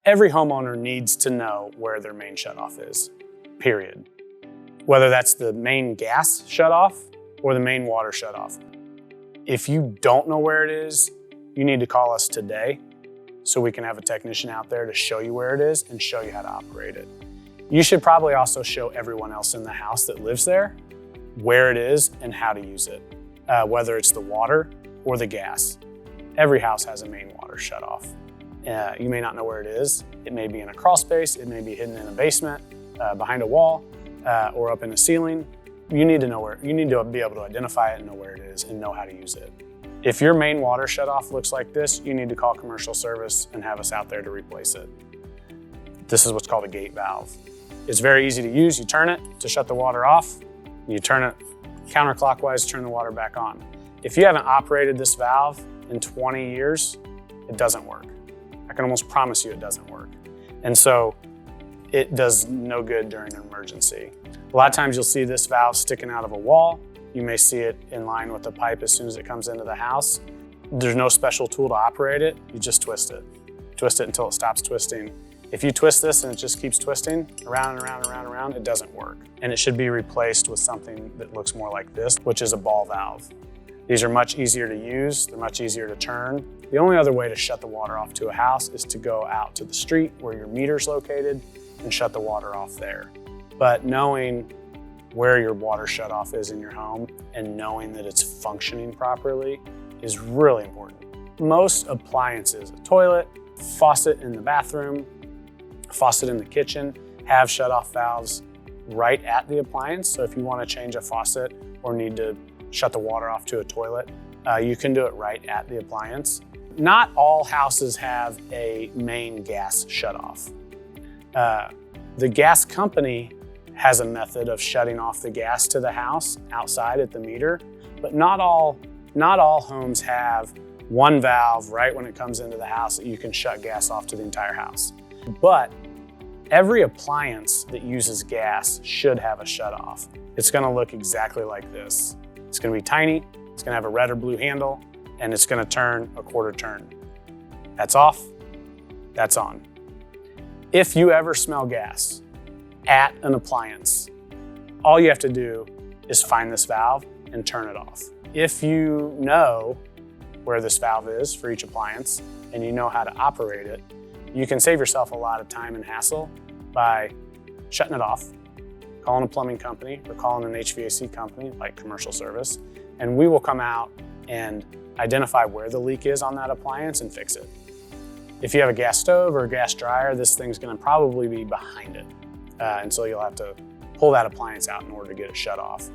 Every homeowner needs to know where their main shutoff is, period. Whether that's the main gas shutoff or the main water shutoff. If you don't know where it is, you need to call us today so we can have a technician out there to show you where it is and show you how to operate it. You should probably also show everyone else in the house that lives there where it is and how to use it, whether it's the water or the gas. Every house has a main water shutoff. You may not know where it is. It may be in a crawl space, it may be hidden in a basement, behind a wall, or up in a ceiling. You need to be able to identify it and know where it is and know how to use it. If your main water shutoff looks like this, you need to call commercial service and have us out there to replace it. This is what's called a gate valve. It's very easy to use. You turn it to shut the water off. You turn it counterclockwise to turn the water back on. If you haven't operated this valve in 20 years, it doesn't work. I can almost promise you it doesn't work. And so it does no good during an emergency. A lot of times you'll see this valve sticking out of a wall. You may see it in line with the pipe as soon as it comes into the house. There's no special tool to operate it. You just twist it. Twist it until it stops twisting. If you twist this and it just keeps twisting around and around and around and around, it doesn't work. And it should be replaced with something that looks more like this, which is a ball valve. These are much easier to use. They're much easier to turn. The only other way to shut the water off to a house is to go out to the street where your meter's located and shut the water off there. But knowing where your water shutoff is in your home and knowing that it's functioning properly is really important. Most appliances, a toilet, faucet in the bathroom, faucet in the kitchen, have shutoff valves right at the appliance. So if you want to change a faucet or need to shut the water off to a toilet, you can do it right at the appliance. Not all houses have a main gas shutoff. The gas company has a method of shutting off the gas to the house outside at the meter, but not all homes have one valve right when it comes into the house that you can shut gas off to the entire house. But every appliance that uses gas should have a shutoff. It's gonna look exactly like this. It's gonna be tiny, it's gonna have a red or blue handle, and it's gonna turn a quarter turn. That's off, that's on. If you ever smell gas at an appliance, all you have to do is find this valve and turn it off. If you know where this valve is for each appliance and you know how to operate it, you can save yourself a lot of time and hassle by shutting it off, calling a plumbing company or calling an HVAC company like Commercial Service, and we will come out and identify where the leak is on that appliance and fix it. If you have a gas stove or a gas dryer, this thing's gonna probably be behind it. And so you'll have to pull that appliance out in order to get it shut off.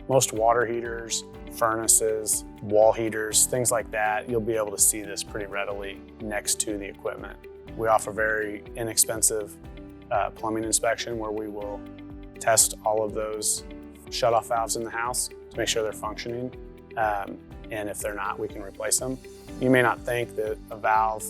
Most water heaters, furnaces, wall heaters, things like that, you'll be able to see this pretty readily next to the equipment. We offer very inexpensive plumbing inspection where we will test all of those shutoff valves in the house to make sure they're functioning. And if they're not, we can replace them. You may not think that a valve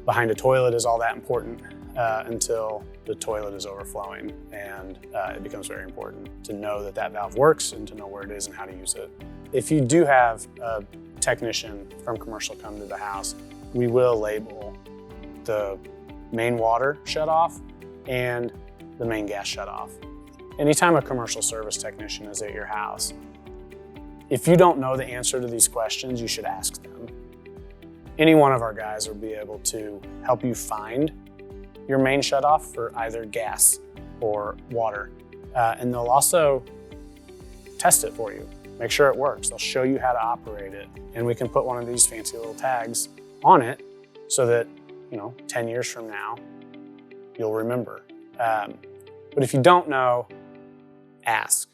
behind a toilet is all that important until the toilet is overflowing, and it becomes very important to know that that valve works and to know where it is and how to use it. If you do have a technician from Commercial come to the house, we will label the main water shutoff and the main gas shutoff. Anytime a Commercial Service technician is at your house, if you don't know the answer to these questions, you should ask them. Any one of our guys will be able to help you find your main shutoff for either gas or water. And they'll also test it for you, make sure it works. They'll show you how to operate it. And we can put one of these fancy little tags on it so that, 10 years from now, you'll remember. But if you don't know, ask.